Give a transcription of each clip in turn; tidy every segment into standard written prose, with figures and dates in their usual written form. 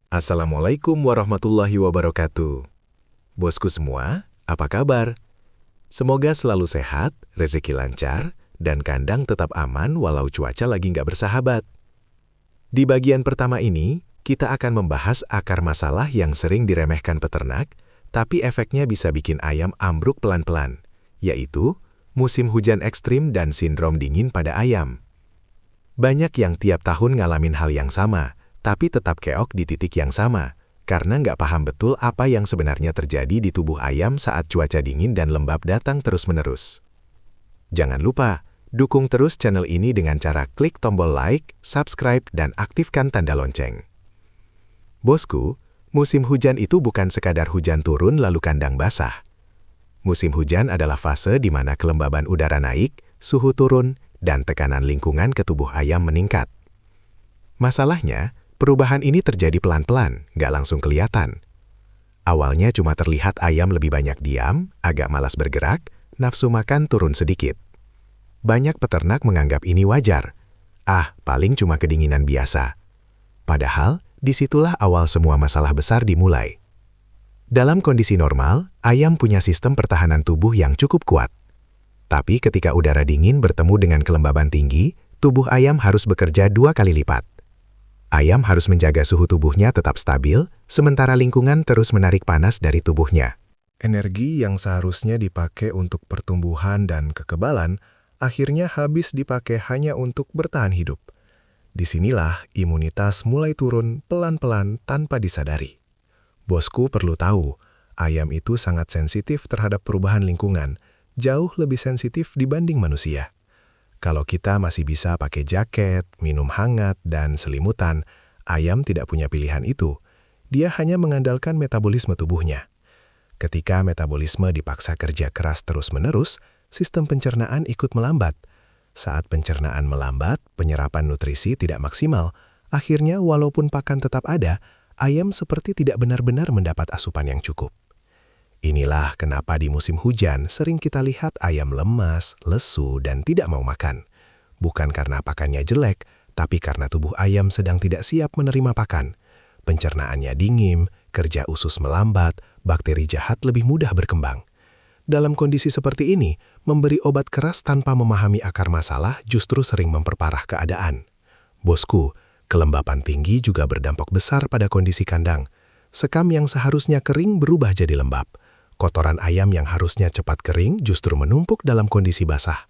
Assalamualaikum warahmatullahi wabarakatuh. Bosku semua, apa kabar? Semoga selalu sehat, rezeki lancar, dan kandang tetap aman walau cuaca lagi nggak bersahabat. Di bagian pertama ini, kita akan membahas akar masalah yang sering diremehkan peternak, tapi efeknya bisa bikin ayam ambruk pelan-pelan, yaitu musim hujan ekstrim dan sindrom dingin pada ayam. Banyak yang tiap tahun ngalamin hal yang sama, tapi tetap keok di titik yang sama, karena nggak paham betul apa yang sebenarnya terjadi di tubuh ayam saat cuaca dingin dan lembab datang terus-menerus. Jangan lupa, dukung terus channel ini dengan cara klik tombol like, subscribe, dan aktifkan tanda lonceng. Bosku, musim hujan itu bukan sekadar hujan turun lalu kandang basah. Musim hujan adalah fase di mana kelembaban udara naik, suhu turun, dan tekanan lingkungan ke tubuh ayam meningkat. Masalahnya, perubahan ini terjadi pelan-pelan, nggak langsung kelihatan. Awalnya cuma terlihat ayam lebih banyak diam, agak malas bergerak, nafsu makan turun sedikit. Banyak peternak menganggap ini wajar. Paling cuma kedinginan biasa. Padahal, disitulah awal semua masalah besar dimulai. Dalam kondisi normal, ayam punya sistem pertahanan tubuh yang cukup kuat. Tapi ketika udara dingin bertemu dengan kelembaban tinggi, tubuh ayam harus bekerja 2 kali lipat. Ayam harus menjaga suhu tubuhnya tetap stabil, sementara lingkungan terus menarik panas dari tubuhnya. Energi yang seharusnya dipakai untuk pertumbuhan dan kekebalan, akhirnya habis dipakai hanya untuk bertahan hidup. Disinilah imunitas mulai turun pelan-pelan tanpa disadari. Bosku perlu tahu, ayam itu sangat sensitif terhadap perubahan lingkungan, jauh lebih sensitif dibanding manusia. Kalau kita masih bisa pakai jaket, minum hangat, dan selimutan, ayam tidak punya pilihan itu. Dia hanya mengandalkan metabolisme tubuhnya. Ketika metabolisme dipaksa kerja keras terus-menerus, sistem pencernaan ikut melambat. Saat pencernaan melambat, penyerapan nutrisi tidak maksimal. Akhirnya, walaupun pakan tetap ada, ayam seperti tidak benar-benar mendapat asupan yang cukup. Inilah kenapa di musim hujan sering kita lihat ayam lemas, lesu, dan tidak mau makan. Bukan karena pakannya jelek, tapi karena tubuh ayam sedang tidak siap menerima pakan. Pencernaannya dingin, kerja usus melambat, bakteri jahat lebih mudah berkembang. Dalam kondisi seperti ini, memberi obat keras tanpa memahami akar masalah justru sering memperparah keadaan. Bosku, kelembapan tinggi juga berdampak besar pada kondisi kandang. Sekam yang seharusnya kering berubah jadi lembab. Kotoran ayam yang harusnya cepat kering justru menumpuk dalam kondisi basah.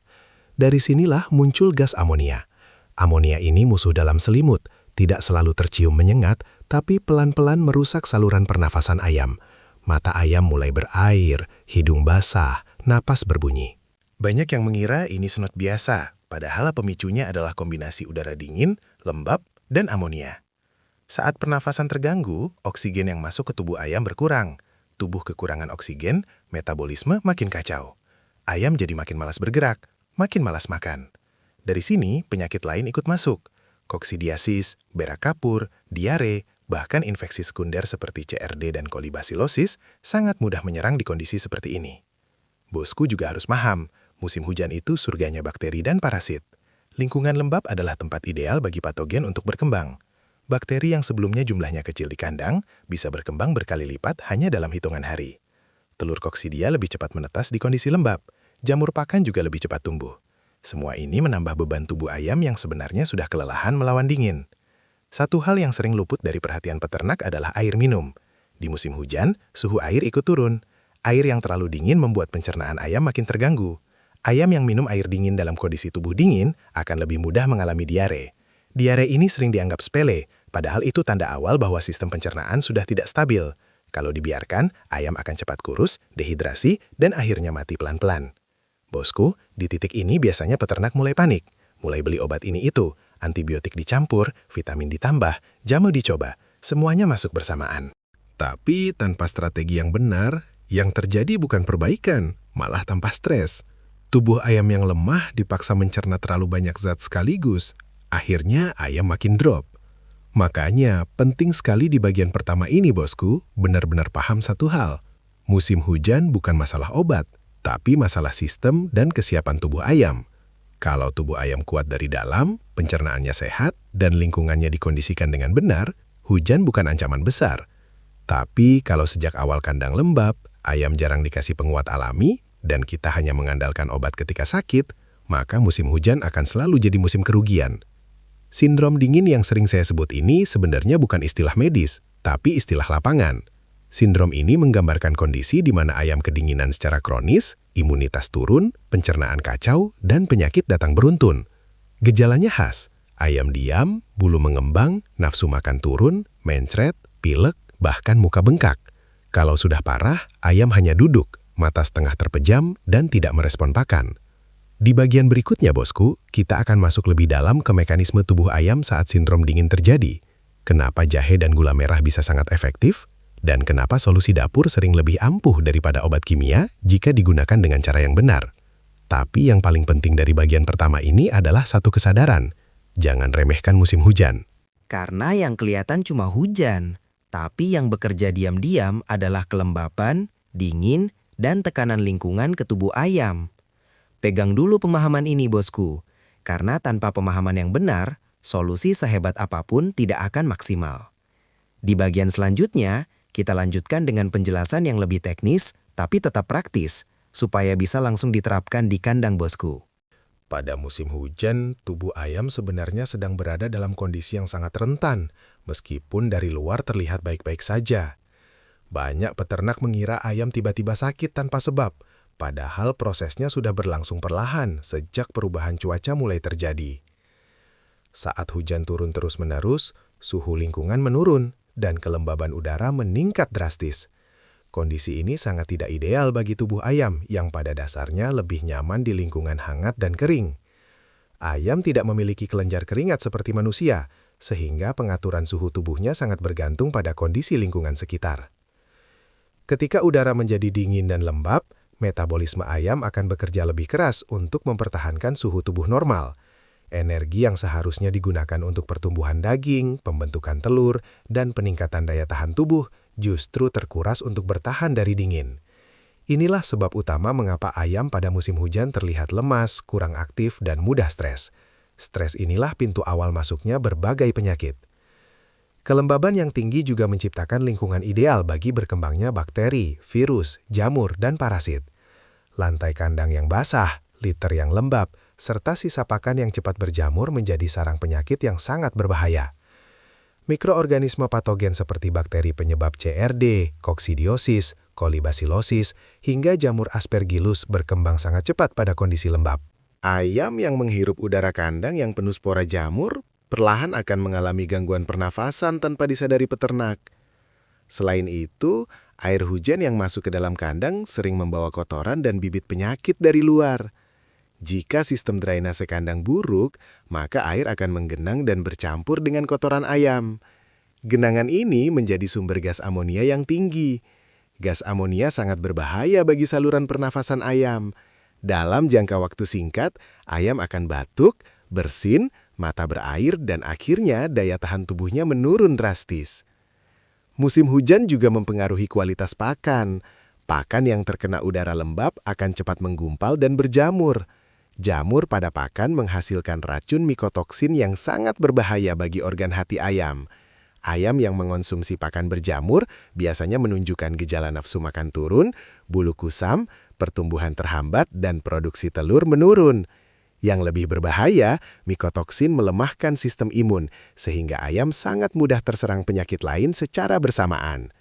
Dari sinilah muncul gas amonia. Amonia ini musuh dalam selimut, tidak selalu tercium menyengat, tapi pelan-pelan merusak saluran pernafasan ayam. Mata ayam mulai berair, hidung basah, napas berbunyi. Banyak yang mengira ini snot biasa, padahal pemicunya adalah kombinasi udara dingin, lembab, dan amonia. Saat pernafasan terganggu, oksigen yang masuk ke tubuh ayam berkurang. Tubuh kekurangan oksigen, metabolisme makin kacau. Ayam jadi makin malas bergerak, makin malas makan. Dari sini, penyakit lain ikut masuk. Koksidiasis, berak kapur, diare, bahkan infeksi sekunder seperti CRD dan kolibasilosis sangat mudah menyerang di kondisi seperti ini. Bosku juga harus paham, musim hujan itu surganya bakteri dan parasit. Lingkungan lembab adalah tempat ideal bagi patogen untuk berkembang. Bakteri yang sebelumnya jumlahnya kecil di kandang bisa berkembang berkali lipat hanya dalam hitungan hari. Telur koksidia lebih cepat menetas di kondisi lembab. Jamur pakan juga lebih cepat tumbuh. Semua ini menambah beban tubuh ayam yang sebenarnya sudah kelelahan melawan dingin. Satu hal yang sering luput dari perhatian peternak adalah air minum. Di musim hujan, suhu air ikut turun. Air yang terlalu dingin membuat pencernaan ayam makin terganggu. Ayam yang minum air dingin dalam kondisi tubuh dingin akan lebih mudah mengalami diare. Diare ini sering dianggap sepele, padahal itu tanda awal bahwa sistem pencernaan sudah tidak stabil. Kalau dibiarkan, ayam akan cepat kurus, dehidrasi, dan akhirnya mati pelan-pelan. Bosku, di titik ini biasanya peternak mulai panik. Mulai beli obat ini itu, antibiotik dicampur, vitamin ditambah, jamu dicoba. Semuanya masuk bersamaan. Tapi tanpa strategi yang benar, yang terjadi bukan perbaikan, malah tambah stres. Tubuh ayam yang lemah dipaksa mencerna terlalu banyak zat sekaligus. Akhirnya ayam makin drop. Makanya penting sekali di bagian pertama ini bosku, benar-benar paham satu hal. Musim hujan bukan masalah obat, tapi masalah sistem dan kesiapan tubuh ayam. Kalau tubuh ayam kuat dari dalam, pencernaannya sehat, dan lingkungannya dikondisikan dengan benar, hujan bukan ancaman besar. Tapi kalau sejak awal kandang lembab, ayam jarang dikasih penguat alami, dan kita hanya mengandalkan obat ketika sakit, maka musim hujan akan selalu jadi musim kerugian. Sindrom dingin yang sering saya sebut ini sebenarnya bukan istilah medis, tapi istilah lapangan. Sindrom ini menggambarkan kondisi di mana ayam kedinginan secara kronis, imunitas turun, pencernaan kacau, dan penyakit datang beruntun. Gejalanya khas, ayam diam, bulu mengembang, nafsu makan turun, mencret, pilek, bahkan muka bengkak. Kalau sudah parah, ayam hanya duduk, mata setengah terpejam, dan tidak merespon pakan. Di bagian berikutnya, bosku, kita akan masuk lebih dalam ke mekanisme tubuh ayam saat sindrom dingin terjadi. Kenapa jahe dan gula merah bisa sangat efektif? Dan kenapa solusi dapur sering lebih ampuh daripada obat kimia jika digunakan dengan cara yang benar? Tapi yang paling penting dari bagian pertama ini adalah satu kesadaran. Jangan remehkan musim hujan. Karena yang kelihatan cuma hujan, tapi yang bekerja diam-diam adalah kelembapan, dingin, dan tekanan lingkungan ke tubuh ayam. Pegang dulu pemahaman ini, bosku. Karena tanpa pemahaman yang benar, solusi sehebat apapun tidak akan maksimal. Di bagian selanjutnya, kita lanjutkan dengan penjelasan yang lebih teknis, tapi tetap praktis, supaya bisa langsung diterapkan di kandang, bosku. Pada musim hujan, tubuh ayam sebenarnya sedang berada dalam kondisi yang sangat rentan, meskipun dari luar terlihat baik-baik saja. Banyak peternak mengira ayam tiba-tiba sakit tanpa sebab, padahal prosesnya sudah berlangsung perlahan sejak perubahan cuaca mulai terjadi. Saat hujan turun terus-menerus, suhu lingkungan menurun, dan kelembaban udara meningkat drastis. Kondisi ini sangat tidak ideal bagi tubuh ayam yang pada dasarnya lebih nyaman di lingkungan hangat dan kering. Ayam tidak memiliki kelenjar keringat seperti manusia, sehingga pengaturan suhu tubuhnya sangat bergantung pada kondisi lingkungan sekitar. Ketika udara menjadi dingin dan lembab, metabolisme ayam akan bekerja lebih keras untuk mempertahankan suhu tubuh normal. Energi yang seharusnya digunakan untuk pertumbuhan daging, pembentukan telur, dan peningkatan daya tahan tubuh justru terkuras untuk bertahan dari dingin. Inilah sebab utama mengapa ayam pada musim hujan terlihat lemas, kurang aktif, dan mudah stres. Stres inilah pintu awal masuknya berbagai penyakit. Kelembaban yang tinggi juga menciptakan lingkungan ideal bagi berkembangnya bakteri, virus, jamur, dan parasit. Lantai kandang yang basah, liter yang lembab, serta sisa pakan yang cepat berjamur menjadi sarang penyakit yang sangat berbahaya. Mikroorganisme patogen seperti bakteri penyebab CRD, koksidiosis, kolibasilosis, hingga jamur aspergillus berkembang sangat cepat pada kondisi lembab. Ayam yang menghirup udara kandang yang penuh spora jamur, perlahan akan mengalami gangguan pernafasan tanpa disadari peternak. Selain itu, air hujan yang masuk ke dalam kandang sering membawa kotoran dan bibit penyakit dari luar. Jika sistem drainase kandang buruk, maka air akan menggenang dan bercampur dengan kotoran ayam. Genangan ini menjadi sumber gas amonia yang tinggi. Gas amonia sangat berbahaya bagi saluran pernafasan ayam. Dalam jangka waktu singkat, ayam akan batuk, bersin, mata berair, dan akhirnya daya tahan tubuhnya menurun drastis. Musim hujan juga mempengaruhi kualitas pakan. Pakan yang terkena udara lembab akan cepat menggumpal dan berjamur. Jamur pada pakan menghasilkan racun mikotoksin yang sangat berbahaya bagi organ hati ayam. Ayam yang mengonsumsi pakan berjamur biasanya menunjukkan gejala nafsu makan turun, bulu kusam, pertumbuhan terhambat, dan produksi telur menurun. Yang lebih berbahaya, mikotoksin melemahkan sistem imun, sehingga ayam sangat mudah terserang penyakit lain secara bersamaan.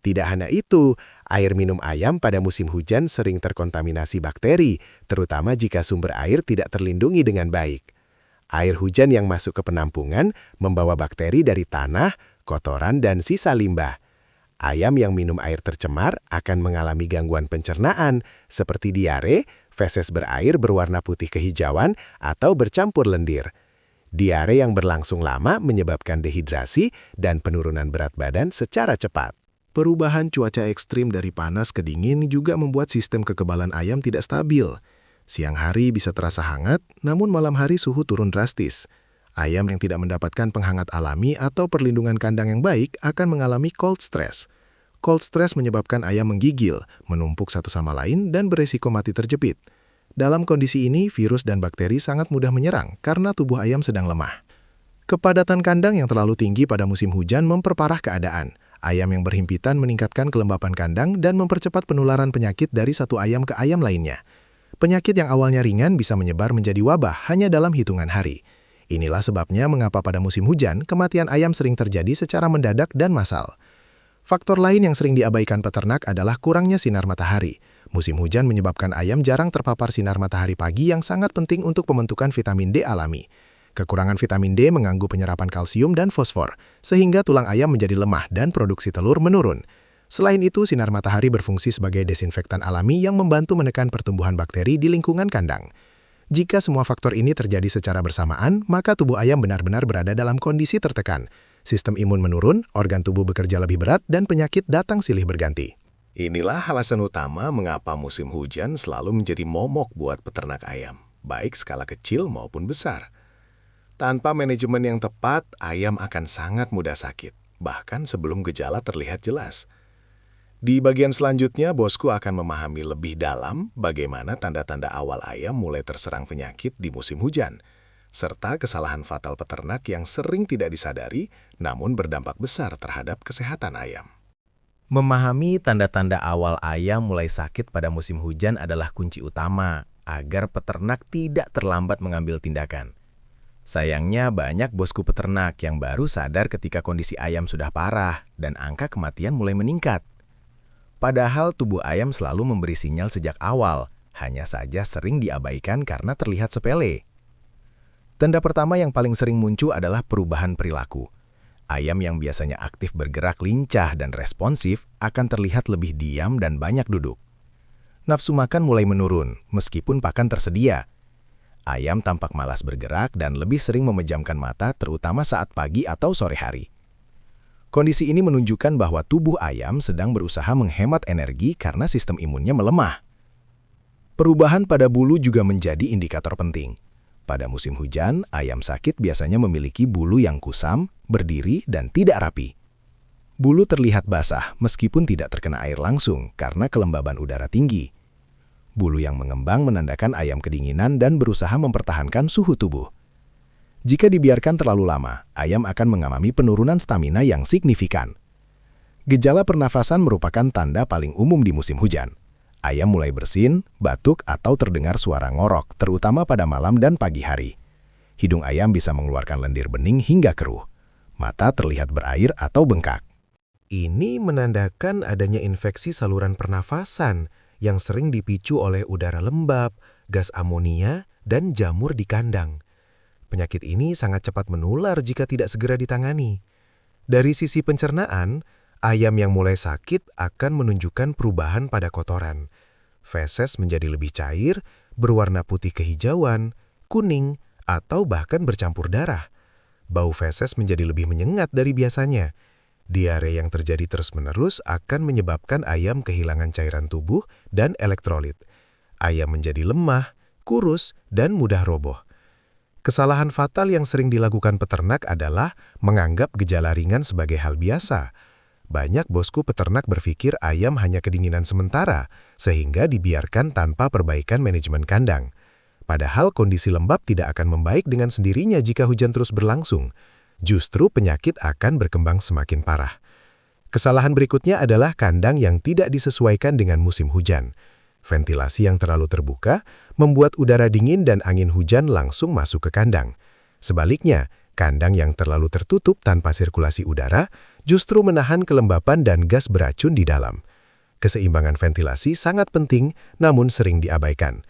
Tidak hanya itu, air minum ayam pada musim hujan sering terkontaminasi bakteri, terutama jika sumber air tidak terlindungi dengan baik. Air hujan yang masuk ke penampungan membawa bakteri dari tanah, kotoran, dan sisa limbah. Ayam yang minum air tercemar akan mengalami gangguan pencernaan, seperti diare, feses berair berwarna putih kehijauan, atau bercampur lendir. Diare yang berlangsung lama menyebabkan dehidrasi dan penurunan berat badan secara cepat. Perubahan cuaca ekstrim dari panas ke dingin juga membuat sistem kekebalan ayam tidak stabil. Siang hari bisa terasa hangat, namun malam hari suhu turun drastis. Ayam yang tidak mendapatkan penghangat alami atau perlindungan kandang yang baik akan mengalami cold stress. Cold stress menyebabkan ayam menggigil, menumpuk satu sama lain, dan beresiko mati terjepit. Dalam kondisi ini, virus dan bakteri sangat mudah menyerang karena tubuh ayam sedang lemah. Kepadatan kandang yang terlalu tinggi pada musim hujan memperparah keadaan. Ayam yang berhimpitan meningkatkan kelembapan kandang dan mempercepat penularan penyakit dari satu ayam ke ayam lainnya. Penyakit yang awalnya ringan bisa menyebar menjadi wabah hanya dalam hitungan hari. Inilah sebabnya mengapa pada musim hujan, kematian ayam sering terjadi secara mendadak dan massal. Faktor lain yang sering diabaikan peternak adalah kurangnya sinar matahari. Musim hujan menyebabkan ayam jarang terpapar sinar matahari pagi yang sangat penting untuk pembentukan vitamin D alami. Kekurangan vitamin D mengganggu penyerapan kalsium dan fosfor, sehingga tulang ayam menjadi lemah dan produksi telur menurun. Selain itu, sinar matahari berfungsi sebagai desinfektan alami yang membantu menekan pertumbuhan bakteri di lingkungan kandang. Jika semua faktor ini terjadi secara bersamaan, maka tubuh ayam benar-benar berada dalam kondisi tertekan. Sistem imun menurun, organ tubuh bekerja lebih berat, dan penyakit datang silih berganti. Inilah alasan utama mengapa musim hujan selalu menjadi momok buat peternak ayam, baik skala kecil maupun besar. Tanpa manajemen yang tepat, ayam akan sangat mudah sakit, bahkan sebelum gejala terlihat jelas. Di bagian selanjutnya, bosku akan memahami lebih dalam bagaimana tanda-tanda awal ayam mulai terserang penyakit di musim hujan, serta kesalahan fatal peternak yang sering tidak disadari namun berdampak besar terhadap kesehatan ayam. Memahami tanda-tanda awal ayam mulai sakit pada musim hujan adalah kunci utama agar peternak tidak terlambat mengambil tindakan. Sayangnya banyak bosku peternak yang baru sadar ketika kondisi ayam sudah parah dan angka kematian mulai meningkat. Padahal tubuh ayam selalu memberi sinyal sejak awal, hanya saja sering diabaikan karena terlihat sepele. Tanda pertama yang paling sering muncul adalah perubahan perilaku. Ayam yang biasanya aktif bergerak lincah dan responsif akan terlihat lebih diam dan banyak duduk. Nafsu makan mulai menurun, meskipun pakan tersedia. Ayam tampak malas bergerak dan lebih sering memejamkan mata terutama saat pagi atau sore hari. Kondisi ini menunjukkan bahwa tubuh ayam sedang berusaha menghemat energi karena sistem imunnya melemah. Perubahan pada bulu juga menjadi indikator penting. Pada musim hujan, ayam sakit biasanya memiliki bulu yang kusam, berdiri, dan tidak rapi. Bulu terlihat basah meskipun tidak terkena air langsung karena kelembaban udara tinggi. Bulu yang mengembang menandakan ayam kedinginan dan berusaha mempertahankan suhu tubuh. Jika dibiarkan terlalu lama, ayam akan mengalami penurunan stamina yang signifikan. Gejala pernafasan merupakan tanda paling umum di musim hujan. Ayam mulai bersin, batuk, atau terdengar suara ngorok, terutama pada malam dan pagi hari. Hidung ayam bisa mengeluarkan lendir bening hingga keruh. Mata terlihat berair atau bengkak. Ini menandakan adanya infeksi saluran pernafasan yang sering dipicu oleh udara lembab, gas amonia, dan jamur di kandang. Penyakit ini sangat cepat menular jika tidak segera ditangani. Dari sisi pencernaan, ayam yang mulai sakit akan menunjukkan perubahan pada kotoran. Feses menjadi lebih cair, berwarna putih kehijauan, kuning, atau bahkan bercampur darah. Bau feses menjadi lebih menyengat dari biasanya. Diare yang terjadi terus-menerus akan menyebabkan ayam kehilangan cairan tubuh dan elektrolit. Ayam menjadi lemah, kurus, dan mudah roboh. Kesalahan fatal yang sering dilakukan peternak adalah menganggap gejala ringan sebagai hal biasa. Banyak bosku peternak berpikir ayam hanya kedinginan sementara, sehingga dibiarkan tanpa perbaikan manajemen kandang. Padahal kondisi lembab tidak akan membaik dengan sendirinya jika hujan terus berlangsung. Justru penyakit akan berkembang semakin parah. Kesalahan berikutnya adalah kandang yang tidak disesuaikan dengan musim hujan. Ventilasi yang terlalu terbuka membuat udara dingin dan angin hujan langsung masuk ke kandang. Sebaliknya, kandang yang terlalu tertutup tanpa sirkulasi udara justru menahan kelembapan dan gas beracun di dalam. Keseimbangan ventilasi sangat penting, namun sering diabaikan.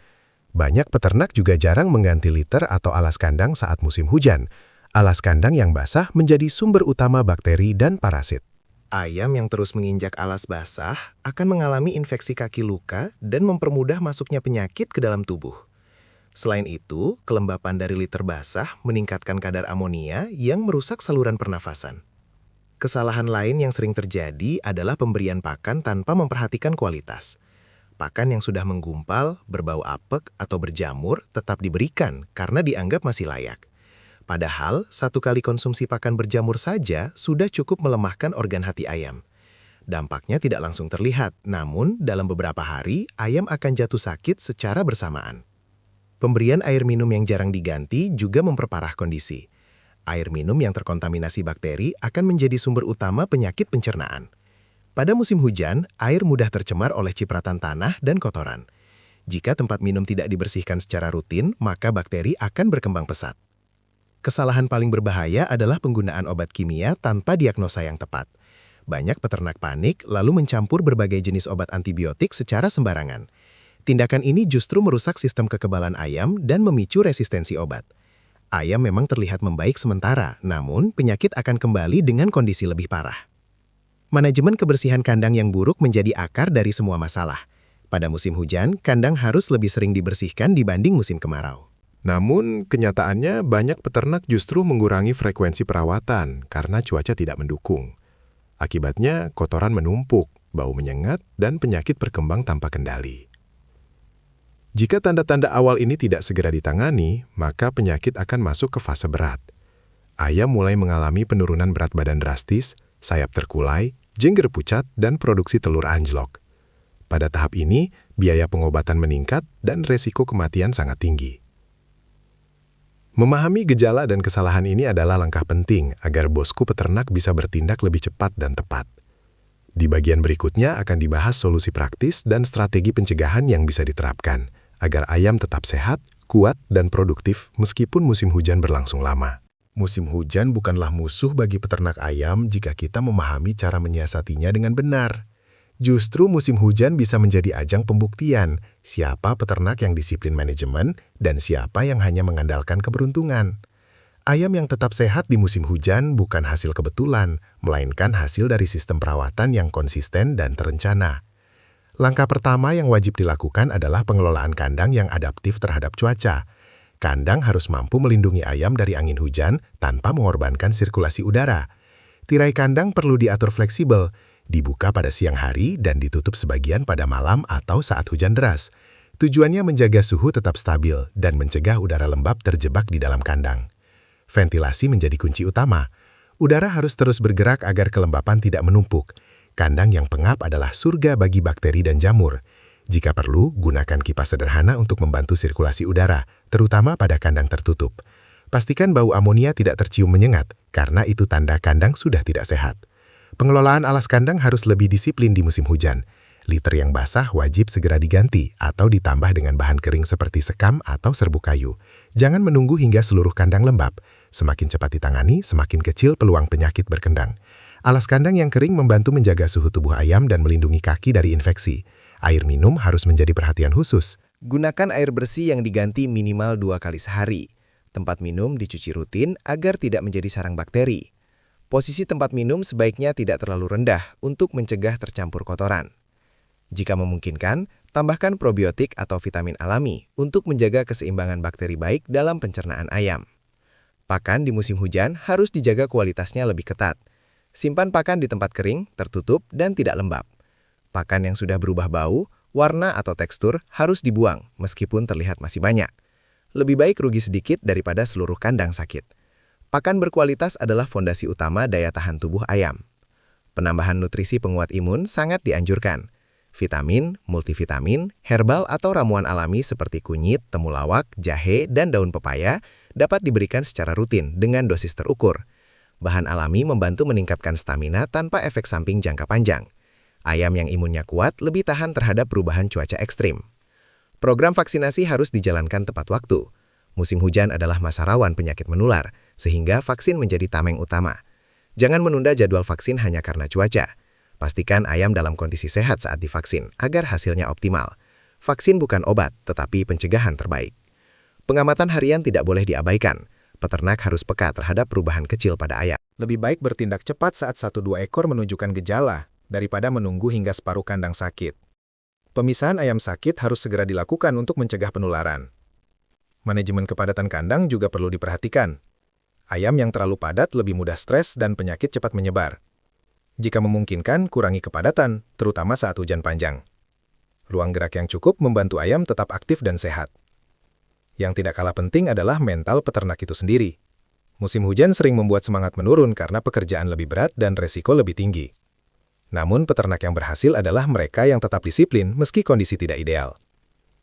Banyak peternak juga jarang mengganti liter atau alas kandang saat musim hujan. Alas kandang yang basah menjadi sumber utama bakteri dan parasit. Ayam yang terus menginjak alas basah akan mengalami infeksi kaki luka dan mempermudah masuknya penyakit ke dalam tubuh. Selain itu, kelembapan dari liter basah meningkatkan kadar amonia yang merusak saluran pernafasan. Kesalahan lain yang sering terjadi adalah pemberian pakan tanpa memperhatikan kualitas. Pakan yang sudah menggumpal, berbau apek, atau berjamur tetap diberikan karena dianggap masih layak. Padahal, satu kali konsumsi pakan berjamur saja sudah cukup melemahkan organ hati ayam. Dampaknya tidak langsung terlihat, namun dalam beberapa hari, ayam akan jatuh sakit secara bersamaan. Pemberian air minum yang jarang diganti juga memperparah kondisi. Air minum yang terkontaminasi bakteri akan menjadi sumber utama penyakit pencernaan. Pada musim hujan, air mudah tercemar oleh cipratan tanah dan kotoran. Jika tempat minum tidak dibersihkan secara rutin, maka bakteri akan berkembang pesat. Kesalahan paling berbahaya adalah penggunaan obat kimia tanpa diagnosa yang tepat. Banyak peternak panik lalu mencampur berbagai jenis obat antibiotik secara sembarangan. Tindakan ini justru merusak sistem kekebalan ayam dan memicu resistensi obat. Ayam memang terlihat membaik sementara, namun penyakit akan kembali dengan kondisi lebih parah. Manajemen kebersihan kandang yang buruk menjadi akar dari semua masalah. Pada musim hujan, kandang harus lebih sering dibersihkan dibanding musim kemarau. Namun, kenyataannya banyak peternak justru mengurangi frekuensi perawatan karena cuaca tidak mendukung. Akibatnya, kotoran menumpuk, bau menyengat, dan penyakit berkembang tanpa kendali. Jika tanda-tanda awal ini tidak segera ditangani, maka penyakit akan masuk ke fase berat. Ayam mulai mengalami penurunan berat badan drastis, sayap terkulai, jengger pucat, dan produksi telur anjlok. Pada tahap ini, biaya pengobatan meningkat dan resiko kematian sangat tinggi. Memahami gejala dan kesalahan ini adalah langkah penting agar bosku peternak bisa bertindak lebih cepat dan tepat. Di bagian berikutnya akan dibahas solusi praktis dan strategi pencegahan yang bisa diterapkan, agar ayam tetap sehat, kuat, dan produktif meskipun musim hujan berlangsung lama. Musim hujan bukanlah musuh bagi peternak ayam jika kita memahami cara menyiasatinya dengan benar. Justru musim hujan bisa menjadi ajang pembuktian siapa peternak yang disiplin manajemen dan siapa yang hanya mengandalkan keberuntungan. Ayam yang tetap sehat di musim hujan bukan hasil kebetulan, melainkan hasil dari sistem perawatan yang konsisten dan terencana. Langkah pertama yang wajib dilakukan adalah pengelolaan kandang yang adaptif terhadap cuaca. Kandang harus mampu melindungi ayam dari angin hujan tanpa mengorbankan sirkulasi udara. Tirai kandang perlu diatur fleksibel, dibuka pada siang hari dan ditutup sebagian pada malam atau saat hujan deras. Tujuannya menjaga suhu tetap stabil dan mencegah udara lembab terjebak di dalam kandang. Ventilasi menjadi kunci utama. Udara harus terus bergerak agar kelembapan tidak menumpuk. Kandang yang pengap adalah surga bagi bakteri dan jamur. Jika perlu, gunakan kipas sederhana untuk membantu sirkulasi udara, terutama pada kandang tertutup. Pastikan bau amonia tidak tercium menyengat, karena itu tanda kandang sudah tidak sehat. Pengelolaan alas kandang harus lebih disiplin di musim hujan. Liter yang basah wajib segera diganti atau ditambah dengan bahan kering seperti sekam atau serbuk kayu. Jangan menunggu hingga seluruh kandang lembab. Semakin cepat ditangani, semakin kecil peluang penyakit berkembang. Alas kandang yang kering membantu menjaga suhu tubuh ayam dan melindungi kaki dari infeksi. Air minum harus menjadi perhatian khusus. Gunakan air bersih yang diganti minimal 2 kali sehari. Tempat minum dicuci rutin agar tidak menjadi sarang bakteri. Posisi tempat minum sebaiknya tidak terlalu rendah untuk mencegah tercampur kotoran. Jika memungkinkan, tambahkan probiotik atau vitamin alami untuk menjaga keseimbangan bakteri baik dalam pencernaan ayam. Pakan di musim hujan harus dijaga kualitasnya lebih ketat. Simpan pakan di tempat kering, tertutup, dan tidak lembab. Pakan yang sudah berubah bau, warna, atau tekstur harus dibuang meskipun terlihat masih banyak. Lebih baik rugi sedikit daripada seluruh kandang sakit. Pakan berkualitas adalah fondasi utama daya tahan tubuh ayam. Penambahan nutrisi penguat imun sangat dianjurkan. Vitamin, multivitamin, herbal atau ramuan alami seperti kunyit, temulawak, jahe, dan daun pepaya dapat diberikan secara rutin dengan dosis terukur. Bahan alami membantu meningkatkan stamina tanpa efek samping jangka panjang. Ayam yang imunnya kuat lebih tahan terhadap perubahan cuaca ekstrim. Program vaksinasi harus dijalankan tepat waktu. Musim hujan adalah masa rawan penyakit menular, sehingga vaksin menjadi tameng utama. Jangan menunda jadwal vaksin hanya karena cuaca. Pastikan ayam dalam kondisi sehat saat divaksin, agar hasilnya optimal. Vaksin bukan obat, tetapi pencegahan terbaik. Pengamatan harian tidak boleh diabaikan. Peternak harus peka terhadap perubahan kecil pada ayam. Lebih baik bertindak cepat saat 1-2 ekor menunjukkan gejala, daripada menunggu hingga separuh kandang sakit. Pemisahan ayam sakit harus segera dilakukan untuk mencegah penularan. Manajemen kepadatan kandang juga perlu diperhatikan. Ayam yang terlalu padat lebih mudah stres dan penyakit cepat menyebar. Jika memungkinkan, kurangi kepadatan, terutama saat hujan panjang. Ruang gerak yang cukup membantu ayam tetap aktif dan sehat. Yang tidak kalah penting adalah mental peternak itu sendiri. Musim hujan sering membuat semangat menurun karena pekerjaan lebih berat dan resiko lebih tinggi. Namun peternak yang berhasil adalah mereka yang tetap disiplin meski kondisi tidak ideal.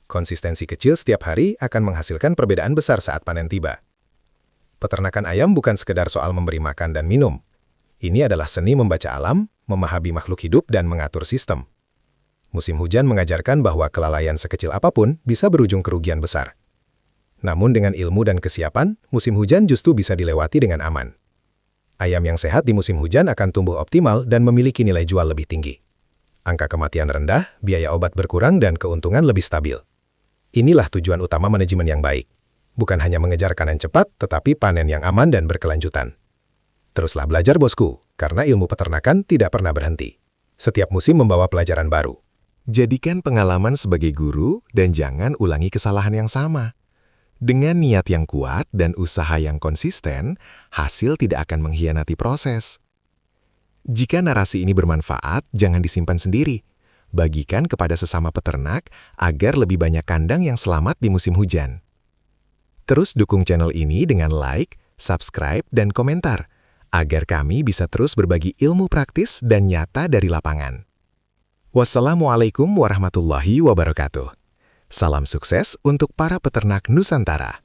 Konsistensi kecil setiap hari akan menghasilkan perbedaan besar saat panen tiba. Peternakan ayam bukan sekedar soal memberi makan dan minum. Ini adalah seni membaca alam, memahami makhluk hidup, dan mengatur sistem. Musim hujan mengajarkan bahwa kelalaian sekecil apapun bisa berujung kerugian besar. Namun dengan ilmu dan kesiapan, musim hujan justru bisa dilewati dengan aman. Ayam yang sehat di musim hujan akan tumbuh optimal dan memiliki nilai jual lebih tinggi. Angka kematian rendah, biaya obat berkurang, dan keuntungan lebih stabil. Inilah tujuan utama manajemen yang baik. Bukan hanya mengejar panen cepat, tetapi panen yang aman dan berkelanjutan. Teruslah belajar bosku, karena ilmu peternakan tidak pernah berhenti. Setiap musim membawa pelajaran baru. Jadikan pengalaman sebagai guru dan jangan ulangi kesalahan yang sama. Dengan niat yang kuat dan usaha yang konsisten, hasil tidak akan mengkhianati proses. Jika narasi ini bermanfaat, jangan disimpan sendiri. Bagikan kepada sesama peternak agar lebih banyak kandang yang selamat di musim hujan. Terus dukung channel ini dengan like, subscribe, dan komentar, agar kami bisa terus berbagi ilmu praktis dan nyata dari lapangan. Wassalamualaikum warahmatullahi wabarakatuh. Salam sukses untuk para peternak Nusantara.